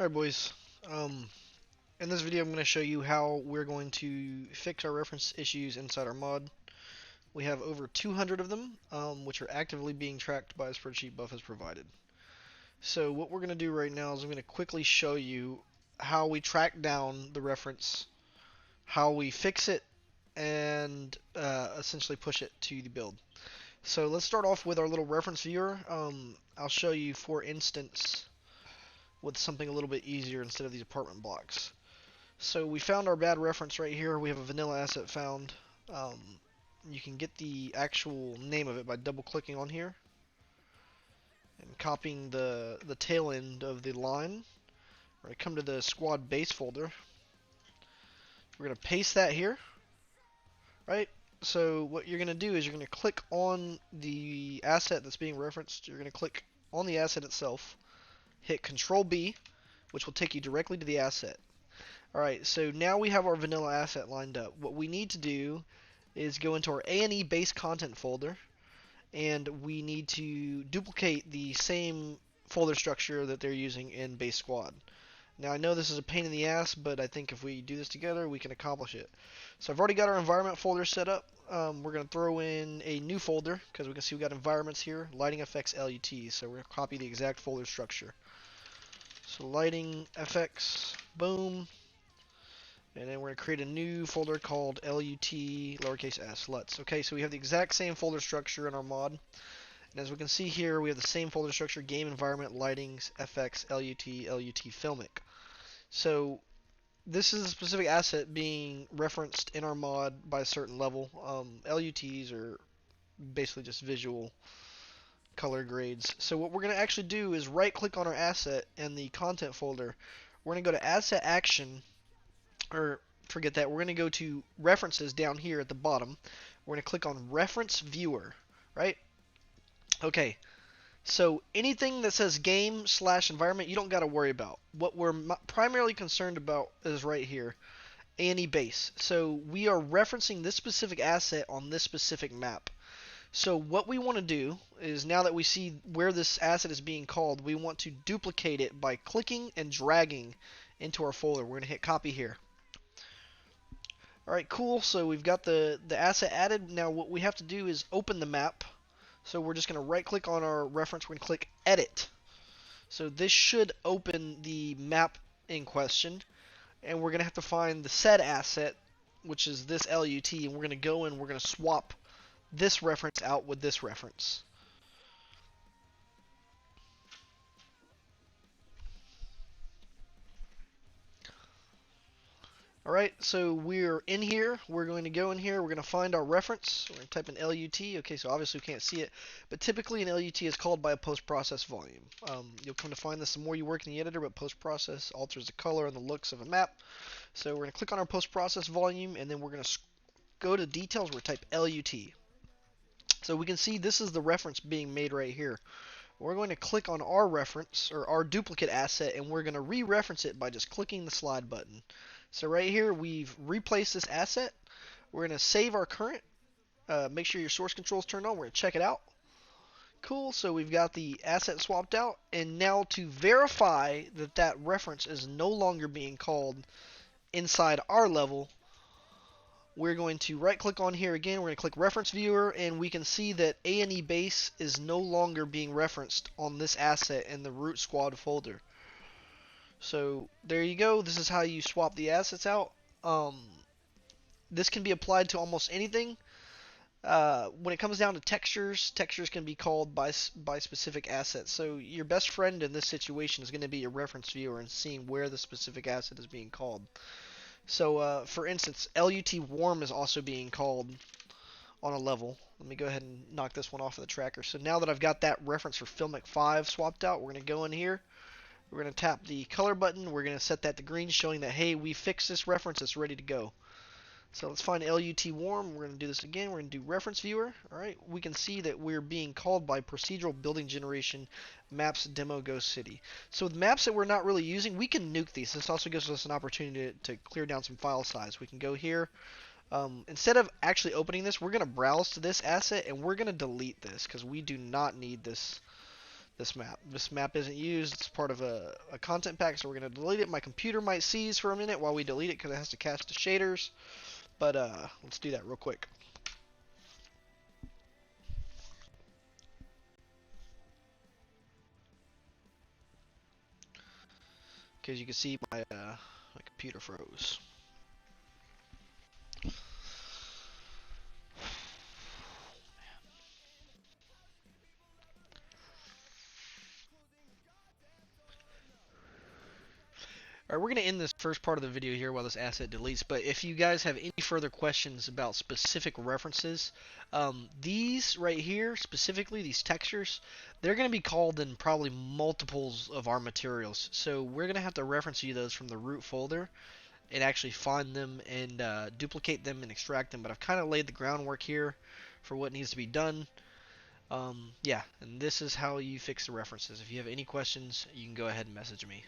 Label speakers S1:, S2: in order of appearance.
S1: Alright boys, in this video I'm going to show you how we're going to fix our reference issues inside our mod. We have over 200 of them, which are actively being tracked by a spreadsheet Buff has provided. So what we're going to do right now is I'm going to quickly show you how we track down the reference, how we fix it, and essentially push it to the build. So let's start off with our little reference viewer. I'll show you, for instance, with something a little bit easier instead of these apartment blocks. So we found our bad reference right here. We have a vanilla asset found. Um, you can get the actual name of it by double clicking on here and copying the tail end of the line. We're going to come to the squad base folder. We're going to paste that here, right? So what you're going to do is you're going to click on the asset that's being referenced. You're going to click on the asset itself, hit Control B, which will take you directly to the asset. Alright, so now we have our vanilla asset lined up. What we need to do is go into our A&E base content folder, and we need to duplicate the same folder structure that they're using in base squad. Now I know this is a pain in the ass, but I think if we do this together we can accomplish it. So I've already got our environment folder set up. We're going to throw in a new folder because we can see we got environments here, lighting effects LUT. So we're going to copy the exact folder structure. So lighting FX, boom. And then we're going to create a new folder called LUT lowercase s, LUTs. Okay, so we have the exact same folder structure in our mod. And as we can see here, we have the same folder structure: game environment, lightings, FX, LUT filmic. So this is a specific asset being referenced in our mod by a certain level. LUTs are basically just visual color grades. So what we're going to actually do is right click on our asset in the content folder. We're going to go to asset action, or forget that, we're going to go to references down here at the bottom. We're going to click on reference viewer, right? Okay, so anything that says game / environment you don't got to worry about. What we're primarily concerned about is right here, A&E base. So we are referencing this specific asset on this specific map. So what we want to do is, now that we see where this asset is being called, we want to duplicate it by clicking and dragging into our folder. We're going to hit copy here. Alright, cool. So we've got the asset added. Now what we have to do is open the map. So we're just going to right click on our reference. We're going to click edit. So this should open the map in question. And we're going to have to find the said asset, which is this LUT. And we're going to go in, we're going to swap this reference out with this reference. Alright, so we're in here. We're going to go in here. We're going to find our reference. We're going to type in LUT. Okay, so obviously we can't see it, but typically an LUT is called by a post-process volume. You'll come to find this the more you work in the editor, but post-process alters the color and the looks of a map. So we're going to click on our post-process volume, and then we're going to go to details. We're going to type LUT. So we can see this is the reference being made right here. We're going to click on our reference, or our duplicate asset, and we're going to re-reference it by just clicking the slide button. So right here, we've replaced this asset. We're going to save our current. Make sure your source control is turned on. We're going to check it out. Cool, so we've got the asset swapped out. And now to verify that that reference is no longer being called inside our level, we're going to right click on here again. We're going to click reference viewer, and we can see that A&E base is no longer being referenced on this asset in the root squad folder. So there you go. This is how you swap the assets out. This can be applied to almost anything. When it comes down to textures, textures can be called by specific assets. So your best friend in this situation is going to be your reference viewer and seeing where the specific asset is being called. So for instance, LUT warm is also being called on a level. Let me go ahead and knock this one off of the tracker. So now that I've got that reference for Filmic 5 swapped out, we're going to go in here. We're going to tap the color button. We're going to set that to green, showing that, hey, we fixed this reference. It's ready to go. So let's find LUT warm. We're going to do this again. We're going to do reference viewer. All right. We can see that we're being called by procedural building generation maps demo ghost city. So with maps that we're not really using, we can nuke these. This also gives us an opportunity to clear down some file size. We can go here. Instead of actually opening this, we're going to browse to this asset and we're going to delete this because we do not need this this map. This map isn't used. It's part of a content pack, so we're going to delete it. My computer might seize for a minute while we delete it because it has to cache the shaders. But let's do that real quick. Because you can see my computer froze. Alright, we're going to end this first part of the video here while this asset deletes, but if you guys have any further questions about specific references, these right here, specifically these textures, they're going to be called in probably multiples of our materials, so we're going to have to reference you those from the root folder and actually find them and duplicate them and extract them, but I've kind of laid the groundwork here for what needs to be done. Yeah, and this is how you fix the references. If you have any questions, you can go ahead and message me.